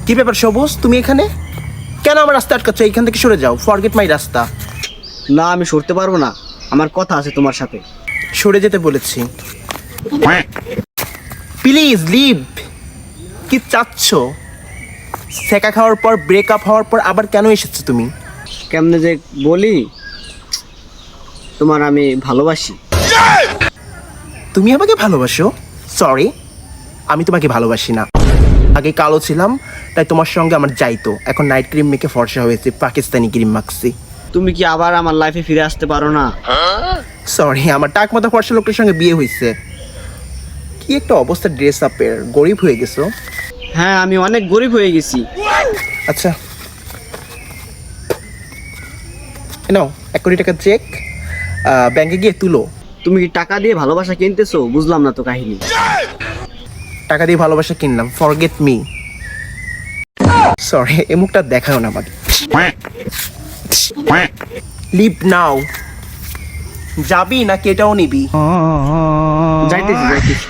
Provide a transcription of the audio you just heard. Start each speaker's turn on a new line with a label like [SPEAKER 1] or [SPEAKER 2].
[SPEAKER 1] কি ব্যাপার সবুজ, তুমি এখানে কেন? আমার রাস্তা আটকাচ্ছ, এইখান থেকে সরে যাও। ফরগেট মাই রাস্তা।
[SPEAKER 2] না, আমি সরতে পারবো না, আমার কথা আছে তোমার সাথে।
[SPEAKER 1] সরে যেতে বলেছি, প্লিজ লিভ। কি চাচ্ছ? সেকা খাওয়ার পর, ব্রেকআপ হওয়ার পর আবার কেন এসেছো তুমি?
[SPEAKER 2] কেমনে যে বলি, তোমার আমি ভালোবাসি।
[SPEAKER 1] তুমি আমাকে ভালোবাসো? সরি, আমি তোমাকে ভালোবাসি না। আগে কালো ছিলাম, তাই তোমার সঙ্গে আমার যাইতো। এখন নাইট ক্রিম মেখে ফর্সা হয়েছে, পাকিস্তানি ক্রিম মাখছি।
[SPEAKER 2] তুমি কি আবার আমার লাইফে ফিরে আসতে পারো না?
[SPEAKER 1] সরি, আমার টাক মাথা ফর্সা লোকের সঙ্গে বিয়ে হয়েছে। কি একটা অবস্থা ড্রেস আপের, গরিব হয়ে গেছো।
[SPEAKER 2] হ্যাঁ, আমি অনেক গরিব হয়ে গেছি।
[SPEAKER 1] আচ্ছা নাও 1 কোটি টাকা চেক, ব্যাংকে গিয়ে তুলো।
[SPEAKER 2] তুমি কি টাকা দিয়ে ভালোবাসা কিনতেছো? বুঝলাম না তো কাহিনী।
[SPEAKER 1] টাকা দিয়ে ভালোবাসা কিনলাম, ফরগেট মি। সরি, এই মুখটা দেখাও না আমাকে। লিভ নাও। যাবি নাকি এটাও নিবি?
[SPEAKER 2] যাইতেছি যাইতেছি।